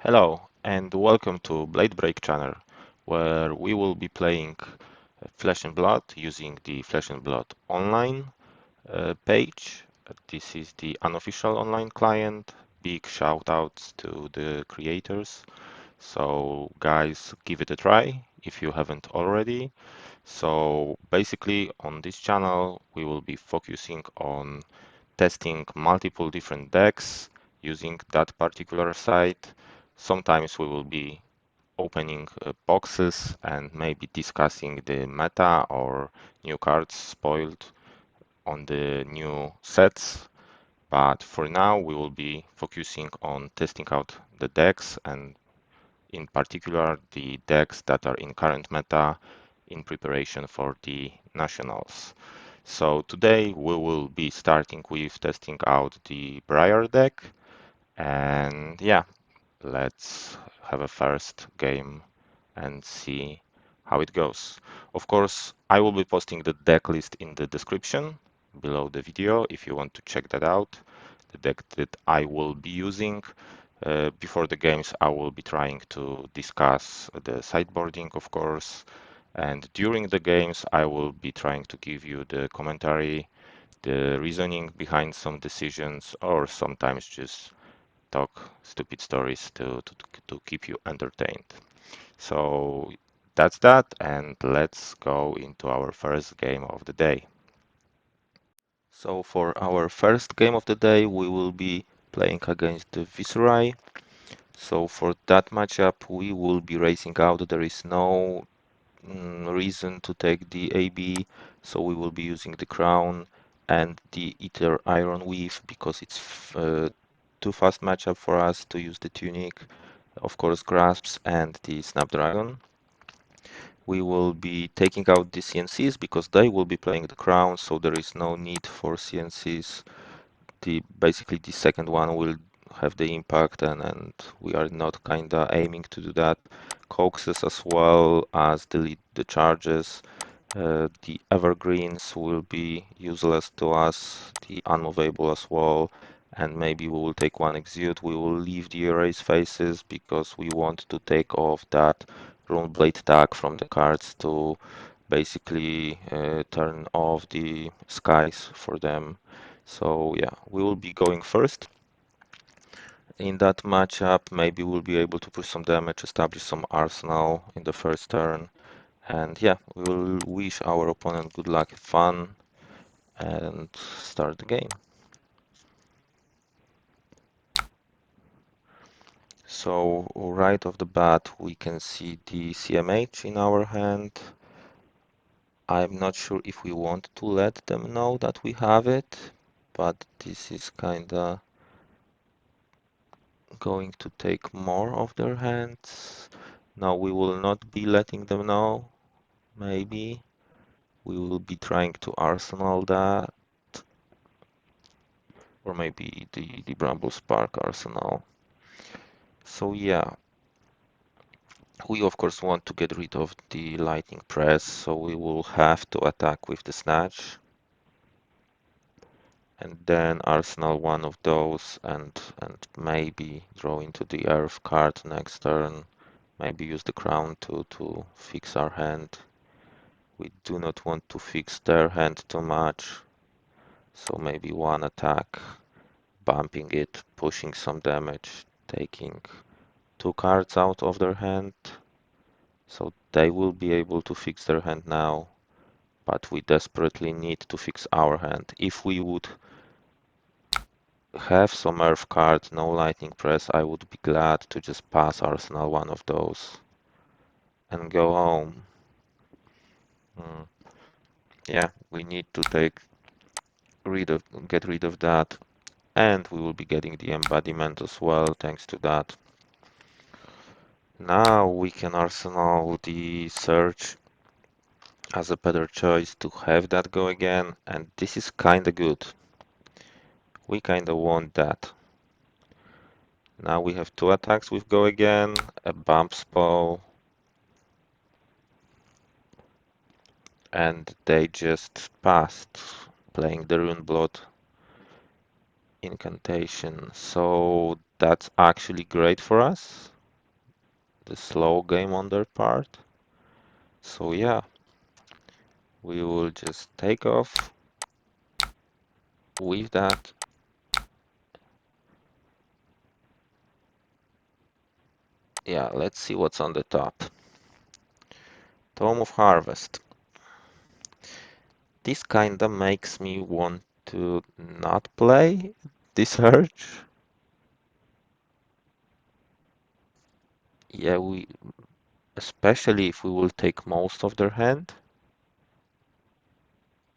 Hello and welcome to Blade Break channel, where we will be playing Flesh and Blood using the Flesh and Blood online page. This is the unofficial online client. Big shout outs to the creators. So guys, give it a try if you haven't already. So basically on this channel we will be focusing on testing multiple different decks using that particular site. Sometimes we will be opening boxes and maybe discussing the meta or new cards spoiled on the new sets. But for now, we will be focusing on testing out the decks and in particular the decks that are in current meta in preparation for the nationals. So today we will be starting with testing out the Briar deck, and yeah, let's have a first game and see how it goes. Of course, I will be posting the deck list in the description below the video if you want to check that out. The deck that I will be using. Before the games, I will be trying to discuss the sideboarding, of course, and during the games, I will be trying to give you the commentary, the reasoning behind some decisions, or sometimes just talk stupid stories to keep you entertained. So that's that, and let's go into our first game of the day. So for our first game of the day, we will be playing against the Viserai. So for that matchup, we will be racing out. There is no reason to take the AB, so we will be using the Crown and the Ether Iron Weave because it's too fast matchup for us to use the Tunic, of course Grasps and the Snapdragon. We will be taking out the CNCs because they will be playing the Crown, so there is no need for CNCs. Basically the second one will have the impact and we are not kinda aiming to do that. Coaxes as well as delete the charges. The evergreens will be useless to us, the unmovable as well, and maybe we will take one exude. We will leave the erase faces because we want to take off that rune blade tag from the cards to basically turn off the skies for them. So yeah, we will be going first. In that matchup, maybe we'll be able to push some damage, establish some arsenal in the first turn. And yeah, we will wish our opponent good luck, fun, and start the game. So right off the bat, we can see the CMH in our hand. I'm not sure if we want to let them know that we have it, but this is kinda going to take more of their hands. Now we will not be letting them know, maybe. We will be trying to arsenal that, or maybe the Bramble Spark arsenal. So yeah, we of course want to get rid of the lightning press, so we will have to attack with the snatch. And then arsenal one of those and maybe draw into the earth card next turn. Maybe use the crown to fix our hand. We do not want to fix their hand too much. So maybe one attack, bumping it, pushing some damage, taking two cards out of their hand. So they will be able to fix their hand now, but we desperately need to fix our hand. If we would have some earth card, no lightning press, I would be glad to just pass arsenal one of those and go home. Yeah, we need to get rid of that, and we will be getting the embodiment as well thanks to that. Now we can arsenal the search as a better choice to have that go again, and this is kinda good. We kinda want that. Now we have two attacks with go again, a bump spell, and they just passed playing the Rune Blood incantation. So that's actually great for us. the slow game on their part. So yeah, we will just take off with that. Yeah, let's see what's on the top. Tome of Harvest. This kinda makes me want to not play this search. Yeah, especially if we will take most of their hand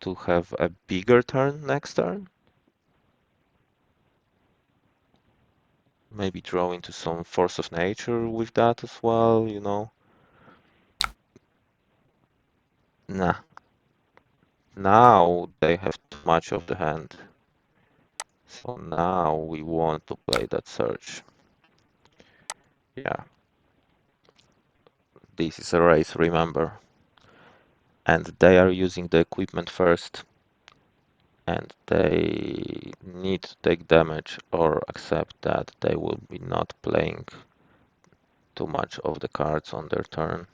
to have a bigger turn next turn. Maybe draw into some force of nature with that as well, you know. Nah, now they have too much of the hand. So now we want to play that search. Yeah, this is a race, remember. And they are using the equipment first. And they need to take damage or accept that they will be not playing too much of the cards on their turn.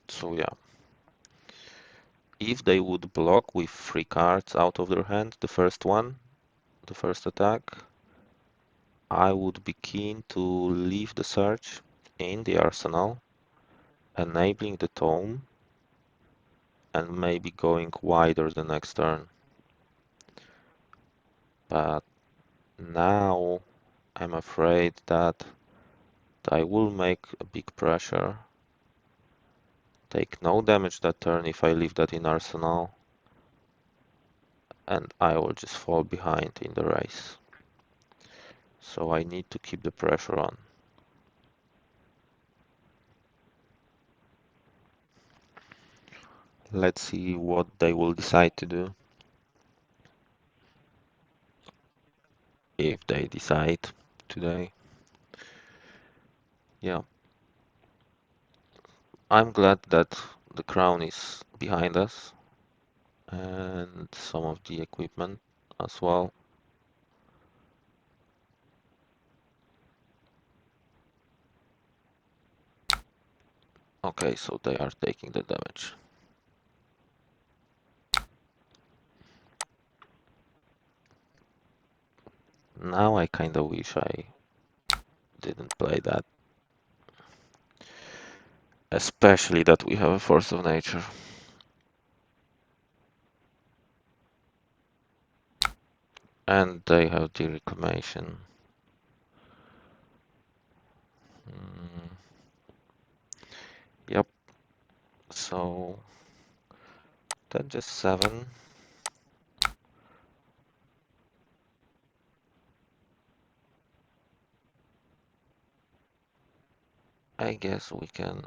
So yeah, if they would block with 3 cards out of their hand, the first attack, I would be keen to leave the search in the arsenal, enabling the tome, and maybe going wider the next turn. But now I'm afraid that I will make a big pressure, take no damage that turn if I leave that in arsenal, and I will just fall behind in the race. So I need to keep the pressure on. Let's see what they will decide to do. If they decide today. Yeah. I'm glad that the crown is behind us and some of the equipment as well. Okay, so they are taking the damage. Now I kinda wish I didn't play that. Especially that we have a force of nature. And they have the reclamation. Mm, yep. So that's just 7. I guess we can.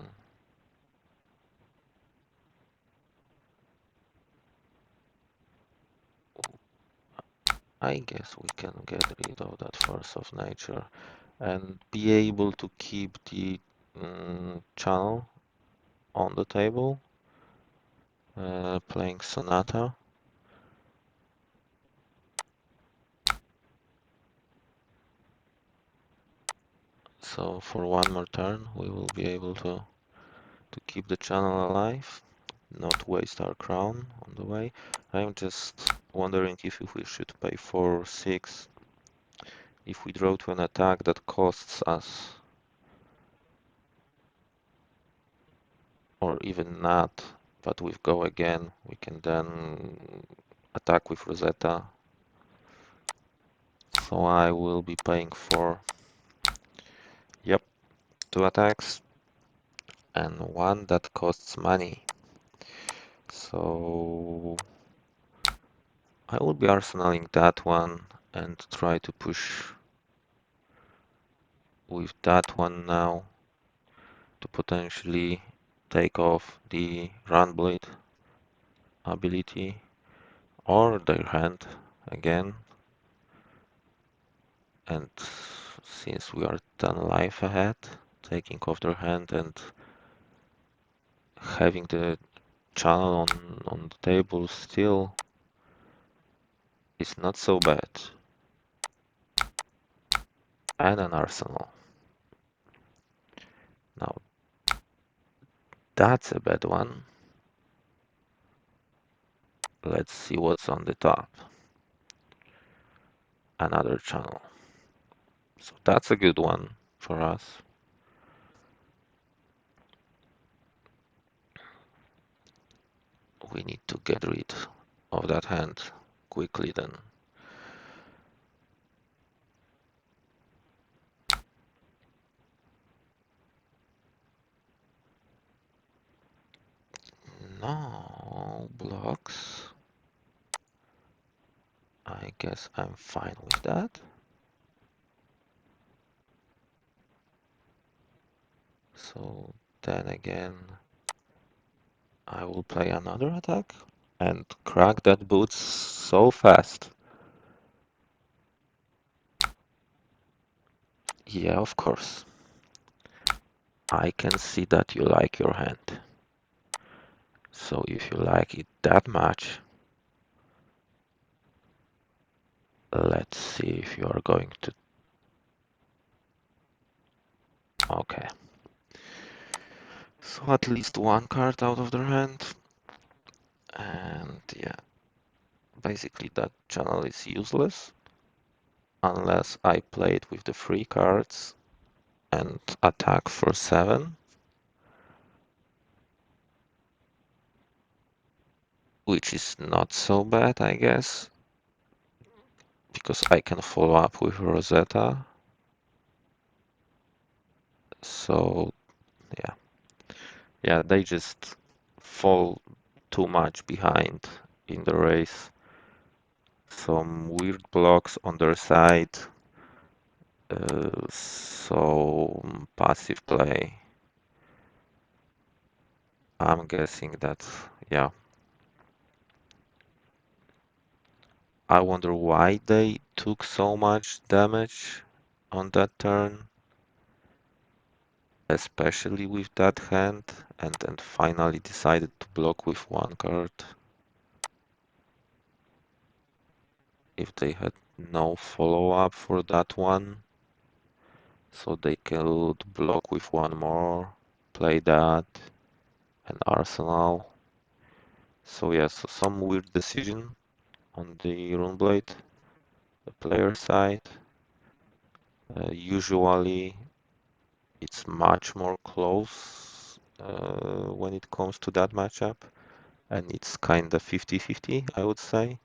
I guess we can get rid of that force of nature and be able to keep the channel on the table, playing Sonata. So for one more turn, we will be able to keep the channel alive, not waste our crown on the way. I'm just wondering if we should pay 4 or 6 if we draw to an attack that costs us, or even not, but with go again, we can then attack with Rosetta. So I will be paying 4. Yep, 2 attacks and 1 that costs money. So I will be arsenaling that one and try to push with that one now to potentially take off the Run Blade ability or their hand again. And since we are 10 life ahead, taking off their hand and having the channel on the table still is not so bad. and an arsenal. Now that's a bad one. Let's see what's on the top. Another channel. So that's a good one for us. We need to get rid of that hand quickly then. No blocks. I guess I'm fine with that. So then again, I will play another attack and crack that boots so fast. Yeah, of course. I can see that you like your hand. So if you like it that much, let's see if you are going to. Okay. So at least one card out of their hand. And yeah, basically that channel is useless unless I play it with the free cards and attack for 7, which is not so bad, I guess, because I can follow up with Rosetta. So yeah, they just fall too much behind in the race. Some weird blocks on their side, so passive play. I'm guessing that, yeah. I wonder why they took so much damage on that turn, especially with that hand, and then finally decided to block with one card. If they had no follow-up for that one, so they could block with one more, play that, and arsenal. So yes, so some weird decision on the Runeblade, the player side. Usually it's much more close when it comes to that matchup, and it's kind of 50-50, I would say.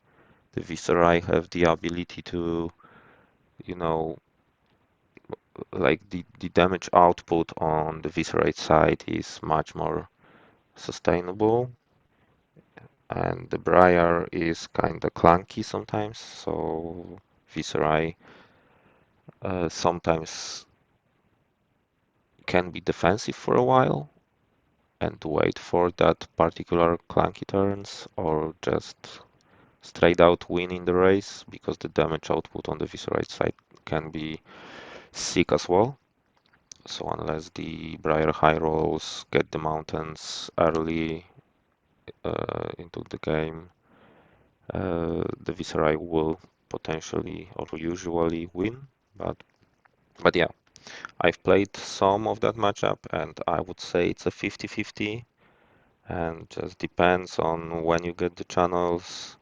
The Viserai have the ability to, you know, like the damage output on the Viserai side is much more sustainable, and the Briar is kind of clunky sometimes, so Viserai sometimes can be defensive for a while and wait for that particular clunky turns, or just straight out win in the race, because the damage output on the Viserai side can be sick as well. So unless the Briar high rolls get the mountains early into the game, the Viserai will potentially or usually win. But yeah, I've played some of that matchup, and I would say it's a 50-50, and just depends on when you get the channels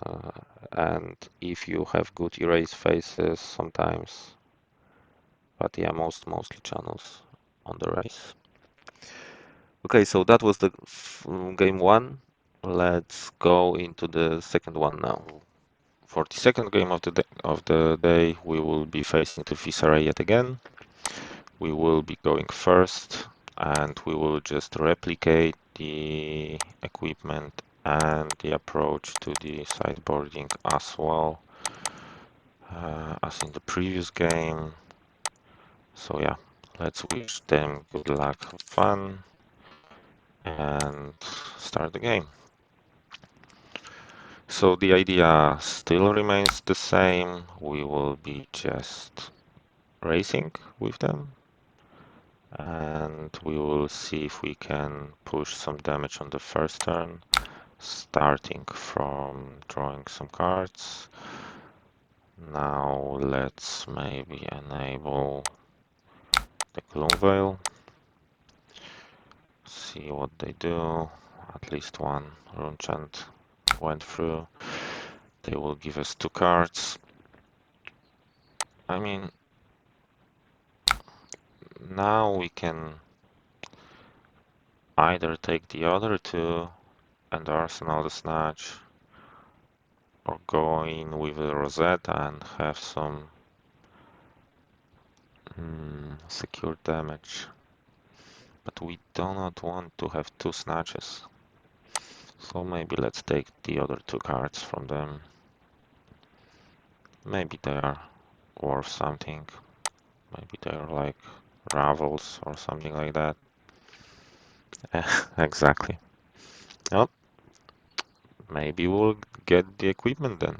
uh, and if you have good erase faces sometimes. But yeah, mostly channels on the race. Okay, so that was the game one. Let's go into the second one now. For the second game of the day, we will be facing the Viserai yet again. We will be going first, and we will just replicate the equipment and the approach to the sideboarding as well as in the previous game. So yeah, let's wish them good luck, have fun, and start the game. So the idea still remains the same. We will be just racing with them, and we will see if we can push some damage on the first turn, starting from drawing some cards. Now let's maybe enable the Gloom Veil. See what they do. At least one rune chant went through. They will give us 2 cards. I mean, now we can either take the other 2 and arsenal the Snatch, or go in with a Rosetta and have some secure damage. But we do not want to have 2 Snatches. So maybe let's take the other 2 cards from them. Maybe they are worth something. Maybe they are like Ravels or something like that. Exactly. Well, maybe we'll get the equipment then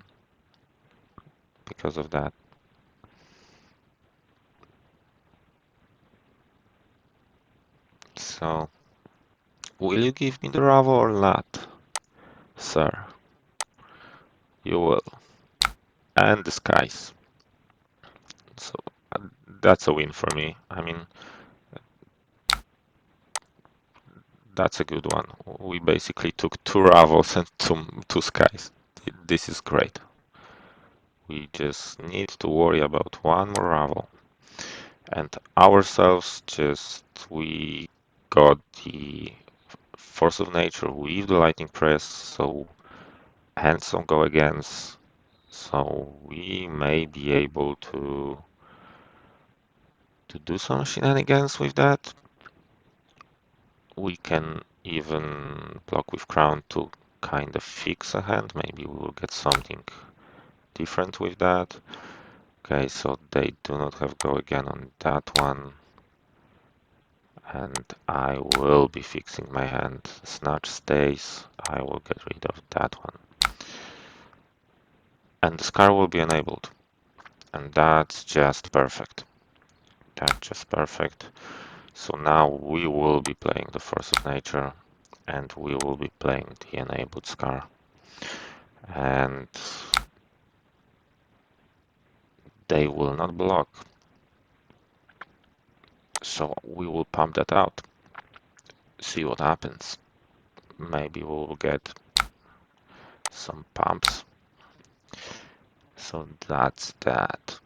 because of that. So, will you give me the Ravel or not, sir? You will. And the skies. So that's a win for me. I mean, that's a good one. We basically took 2 Ravels and 2 skies. This is great. We just need to worry about 1 more Ravel. And ourselves we got the Force of Nature with the Lightning Press, so handsome go against, so we may be able to do some shenanigans with that. We can even block with Crown to kind of fix a hand. Maybe we will get something different with that. Okay, so they do not have go again on that one. And I will be fixing my hand. Snatch stays. I will get rid of that one. And the Scar will be enabled. And that's just perfect. That's just perfect. So now we will be playing the Force of Nature, and we will be playing the enabled Scar. And they will not block. So we will pump that out. See what happens. Maybe we will get some pumps. So that's that.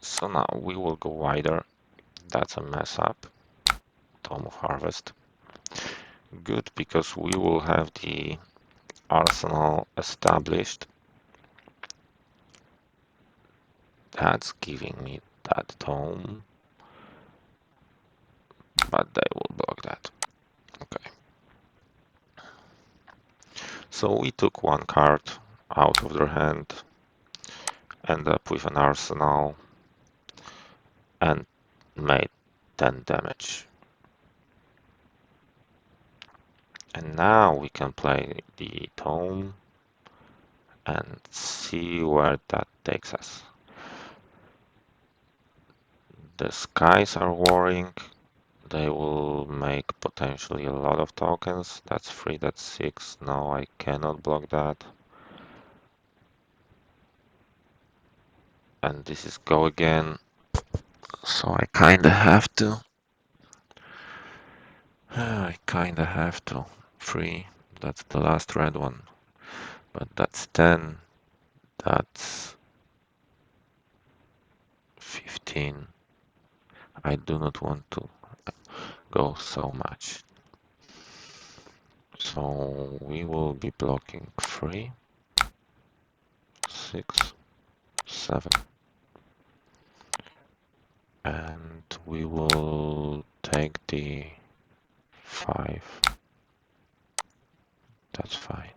So now we will go wider. That's a mess up. Tome of Harvest. Good, because we will have the arsenal established. That's giving me that tome. But they will block that. Okay. So we took 1 card out of their hand, end up with an arsenal, and made 10 damage. And now we can play the tome and see where that takes us. The skies are warring. They will make potentially a lot of tokens. That's 3, that's 6. No, I cannot block that. And this is go again. So I kinda have to. I kinda have to. 3, that's the last red one. But that's 10. That's 15. I do not want to go so much. So we will be blocking 3, 6, 7. And we will take the 5. That's fine.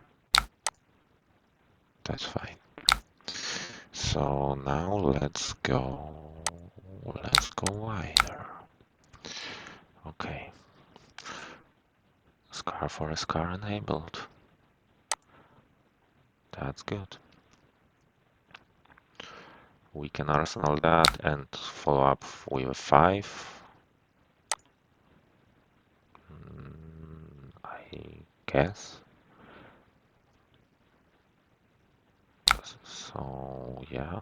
That's fine. So now let's go wider. Okay. Scar for a Scar enabled. That's good. We can arsenal that and follow up with a 5. I guess. So yeah,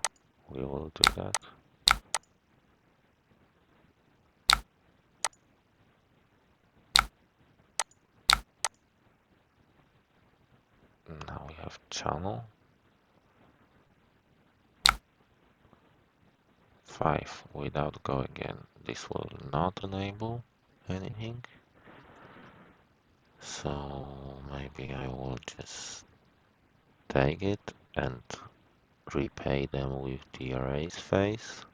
we will do that. Now we have channel 5 without go again. This will not enable anything. So maybe I will just take it and repay them with the erase phase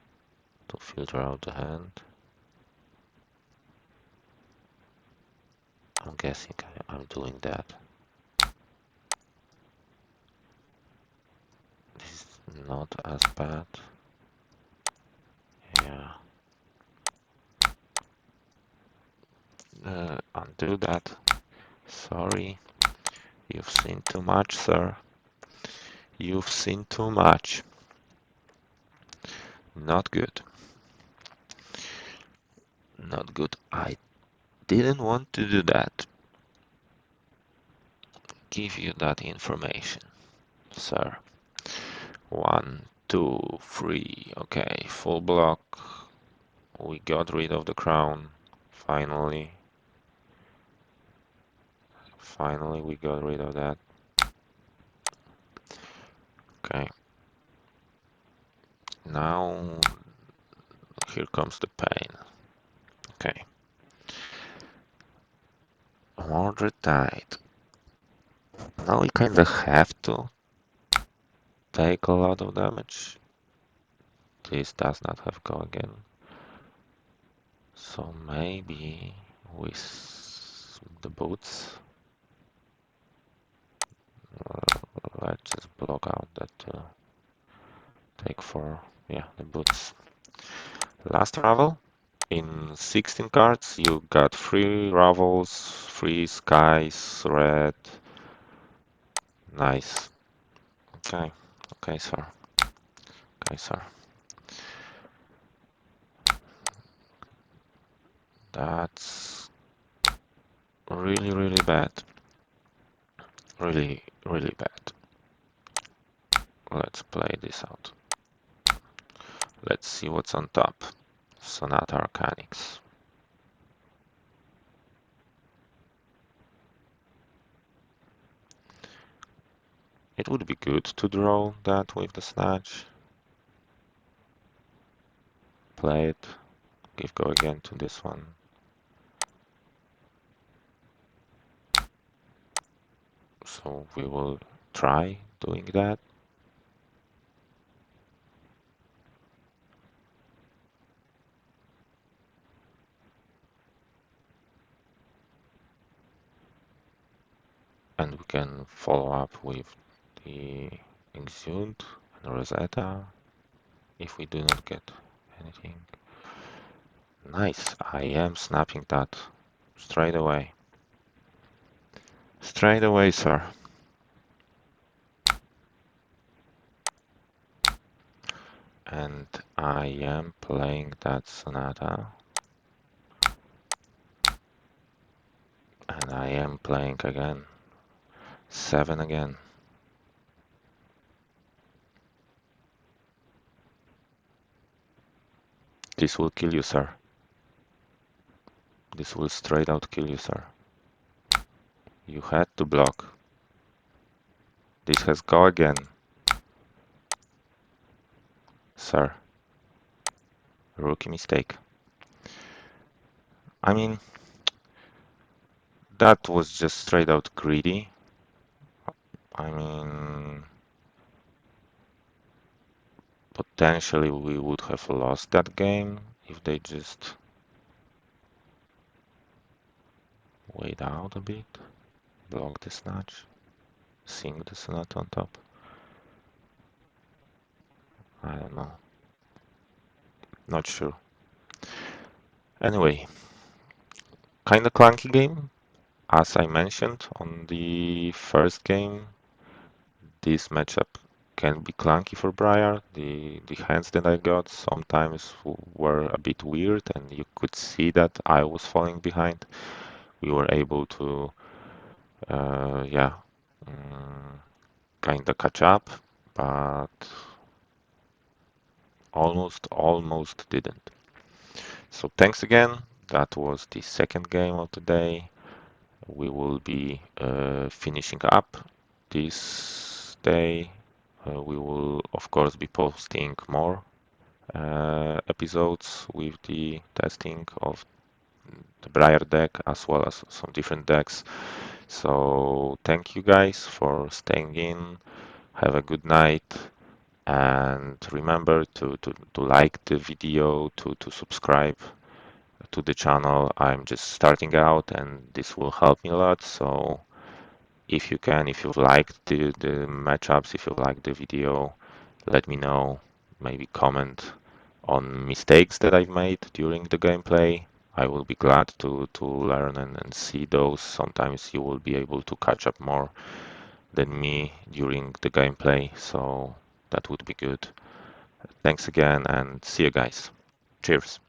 to filter out the hand. I'm guessing I'm doing that. This is not as bad. Yeah. Undo that. Sorry. You've seen too much, sir. You've seen too much. Not good. Not good. I didn't want to do that. Give you that information, sir. 1, 2, 3. Okay, full block. We got rid of the crown. Finally. Finally, we got rid of that. Okay. Now, here comes the pain. Okay. Mordred Tide. Now we kinda have to take a lot of damage. This does not have go again. So maybe with the boots, let's just block out that take 4. Yeah, the boots. Last ravel. In 16 cards, you got 3 ravels, 3 skies, red. Nice. Okay, okay, sir. Okay, sir. That's really, really bad. Really, really bad. Let's play this out. Let's see what's on top. Sonata Arcanix. It would be good to draw that with the snatch. Play it. Give go again to this one. So we will try doing that. And we can follow up with the Exude and Rosetta if we do not get anything. Nice, I am snapping that straight away. Straight away, sir. And I am playing that Sonata. And I am playing again. 7 again. This will kill you, sir. This will straight out kill you, sir. You had to block. This has go again. Sir. Rookie mistake. I mean, that was just straight out greedy. I mean, potentially we would have lost that game if they just wait out a bit, block the snatch, sing the sonata on top. I don't know. Not sure. Anyway, kinda clunky game. As I mentioned on the first game, this matchup can be clunky for Briar. The hands that I got sometimes were a bit weird, and you could see that I was falling behind. We were able to, yeah, kind of catch up, but almost didn't. So thanks again. That was the second game of the day. We will be finishing up this day. We will, of course, be posting more episodes with the testing of the Briar deck as well as some different decks. So thank you guys for staying in. Have a good night. And remember to like the video, to subscribe to the channel. I'm just starting out and this will help me a lot. So if you can, if you liked the matchups, if you liked the video, let me know. Maybe comment on mistakes that I've made during the gameplay. I will be glad to learn and see those. Sometimes you will be able to catch up more than me during the gameplay, so that would be good. Thanks again and see you guys. Cheers.